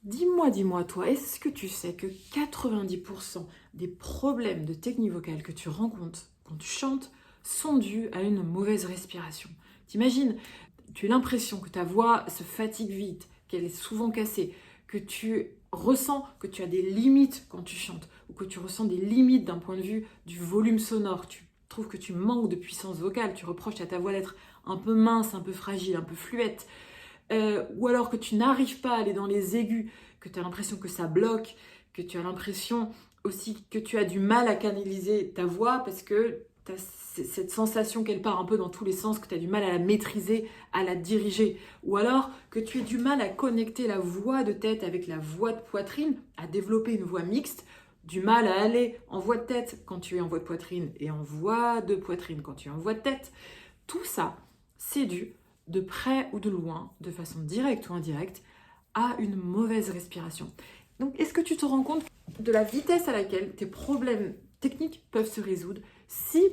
Dis-moi, toi, est-ce que tu sais que 90% des problèmes de technique vocale que tu rencontres quand tu chantes sont dus à une mauvaise respiration? T'imagines, tu as l'impression que ta voix se fatigue vite, qu'elle est souvent cassée, que tu ressens que tu as des limites quand tu chantes, ou que tu ressens des limites d'un point de vue du volume sonore, tu trouves que tu manques de puissance vocale, tu reproches à ta voix d'être un peu mince, un peu fragile, un peu fluette, ou alors que tu n'arrives pas à aller dans les aigus, que tu as l'impression que ça bloque, que tu as l'impression aussi que tu as du mal à canaliser ta voix parce que tu as cette sensation qu'elle part un peu dans tous les sens, que tu as du mal à la maîtriser, à la diriger, ou alors que tu as du mal à connecter la voix de tête avec la voix de poitrine, à développer une voix mixte, du mal à aller en voix de tête quand tu es en voix de poitrine et en voix de poitrine quand tu es en voix de tête. Tout ça, c'est dû de près ou de loin, de façon directe ou indirecte, à une mauvaise respiration. Donc, est-ce que tu te rends compte de la vitesse à laquelle tes problèmes techniques peuvent se résoudre si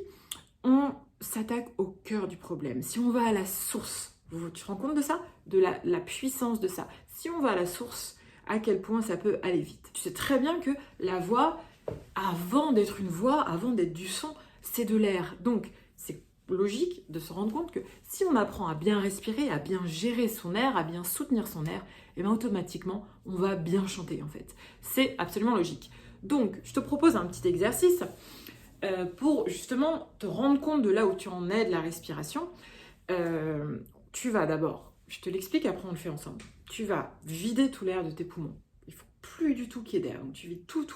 on s'attaque au cœur du problème, si on va à la source? Tu te rends compte de ça? De la puissance de ça. Si on va à la source, à quel point ça peut aller vite. Tu sais très bien que la voix, avant d'être une voix, avant d'être du son, c'est de l'air. Donc, c'est logique de se rendre compte que si on apprend à bien respirer, à bien gérer son air, à bien soutenir son air, et bien automatiquement, on va bien chanter en fait. C'est absolument logique. Donc, je te propose un petit exercice pour justement te rendre compte de là où tu en es de la respiration. Tu vas d'abord, je te l'explique, après on le fait ensemble. Tu vas vider tout l'air de tes poumons. Il ne faut plus du tout qu'il y ait d'air. Donc tu vides tout.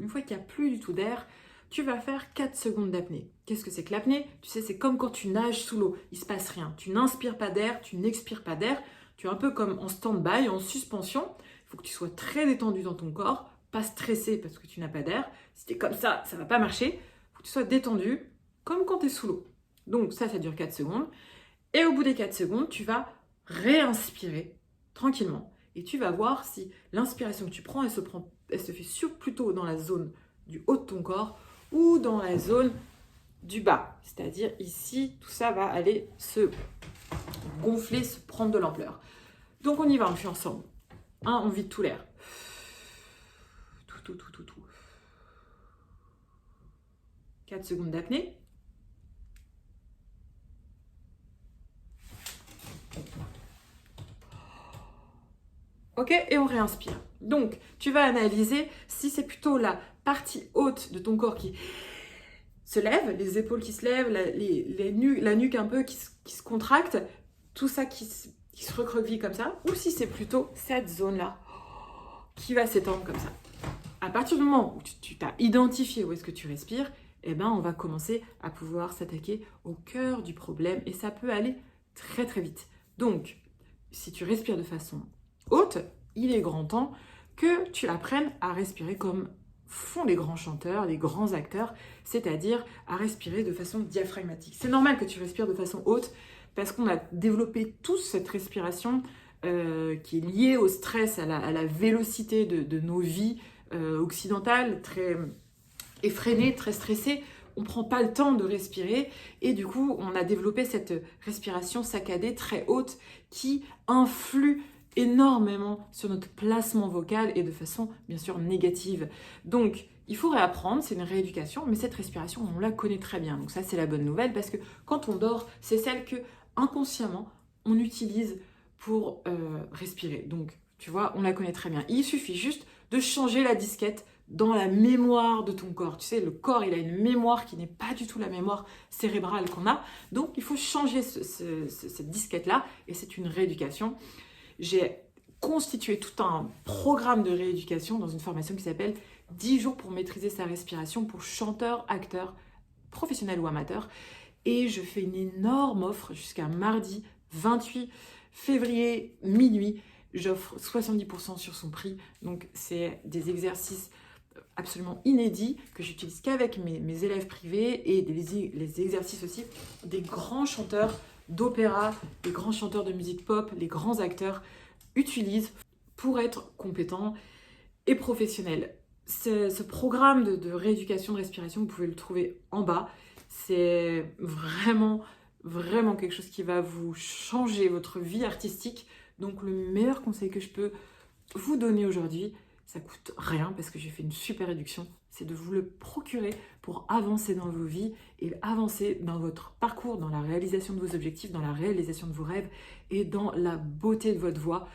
Une fois qu'il n'y a plus du tout d'air, tu vas faire 4 secondes d'apnée. Qu'est-ce que c'est que l'apnée? Tu sais, c'est comme quand tu nages sous l'eau. Il ne se passe rien. Tu n'inspires pas d'air, tu n'expires pas d'air. Tu es un peu comme en stand-by, en suspension. Il faut que tu sois très détendu dans ton corps, pas stressé parce que tu n'as pas d'air. Si tu es comme ça ne va pas marcher. Il faut que tu sois détendu, comme quand tu es sous l'eau. Donc ça dure 4 secondes. Et au bout des 4 secondes, tu vas réinspirer tranquillement. Et tu vas voir si l'inspiration que tu prends, elle se fait plutôt dans la zone du haut de ton corps ou dans la zone du bas. C'est-à-dire ici, tout ça va aller se gonfler, se prendre de l'ampleur. Donc on y va, on le fait ensemble. On vide tout l'air. Tout. 4 secondes d'apnée. Ok, et on réinspire. Donc, tu vas analyser si c'est plutôt la partie haute de ton corps qui se lève, les épaules qui se lèvent, la nuque un peu qui se contracte, tout ça qui se recroqueville comme ça, ou si c'est plutôt cette zone-là qui va s'étendre comme ça. À partir du moment où tu t'as identifié où est-ce que tu respires, eh ben, on va commencer à pouvoir s'attaquer au cœur du problème et ça peut aller très très vite. Donc, si tu respires de façon haute, il est grand temps que tu apprennes à respirer comme font les grands chanteurs, les grands acteurs, c'est-à-dire à respirer de façon diaphragmatique. C'est normal que tu respires de façon haute parce qu'on a développé tous cette respiration qui est liée au stress, à la vélocité de nos vies occidentales, très effrénées, très stressées. On ne prend pas le temps de respirer et du coup, on a développé cette respiration saccadée très haute qui influe énormément sur notre placement vocal et de façon bien sûr négative. Donc, il faut réapprendre, c'est une rééducation, mais cette respiration, on la connaît très bien. Donc ça, c'est la bonne nouvelle parce que quand on dort, c'est celle que inconsciemment, on utilise pour respirer. Donc, tu vois, on la connaît très bien. Il suffit juste de changer la disquette dans la mémoire de ton corps. Tu sais, le corps, il a une mémoire qui n'est pas du tout la mémoire cérébrale qu'on a. Donc, il faut changer cette disquette-là et c'est une rééducation. J'ai constitué tout un programme de rééducation dans une formation qui s'appelle 10 jours pour maîtriser sa respiration pour chanteurs, acteurs, professionnels ou amateurs. Et je fais une énorme offre jusqu'à mardi 28 février minuit. J'offre 70% sur son prix. Donc, c'est des exercices absolument inédits que j'utilise qu'avec mes élèves privés et les exercices aussi des grands chanteurs d'opéra, les grands chanteurs de musique pop, les grands acteurs utilisent pour être compétents et professionnels. Ce programme de rééducation de respiration, vous pouvez le trouver en bas. C'est vraiment quelque chose qui va vous changer votre vie artistique. Donc le meilleur conseil que je peux vous donner aujourd'hui. Ça coûte rien parce que j'ai fait une super réduction. C'est de vous le procurer pour avancer dans vos vies et avancer dans votre parcours, dans la réalisation de vos objectifs, dans la réalisation de vos rêves et dans la beauté de votre voix.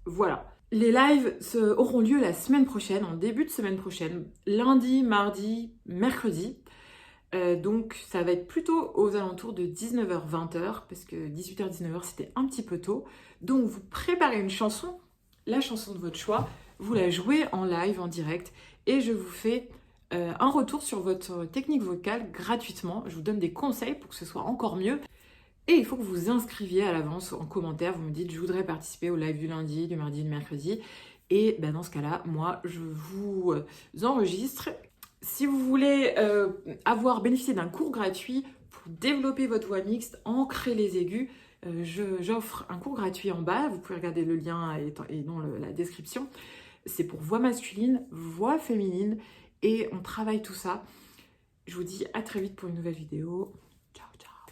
Voilà. Les lives auront lieu la semaine prochaine, en début de semaine prochaine, lundi, mardi, mercredi. Donc ça va être plutôt aux alentours de 19h-20h, parce que 18h-19h c'était un petit peu tôt. Donc vous préparez une chanson, la chanson de votre choix, vous la jouez en live, en direct, et je vous fais un retour sur votre technique vocale gratuitement. Je vous donne des conseils pour que ce soit encore mieux. Et il faut que vous vous inscriviez à l'avance en commentaire. Vous me dites, je voudrais participer au live du lundi, du mardi, du mercredi. Et ben, dans ce cas-là, moi, je vous enregistre. Si vous voulez avoir bénéficié d'un cours gratuit pour développer votre voix mixte, ancrer les aigus, j'offre un cours gratuit en bas. Vous pouvez regarder le lien et dans la description. C'est pour voix masculine, voix féminine. Et on travaille tout ça. Je vous dis à très vite pour une nouvelle vidéo.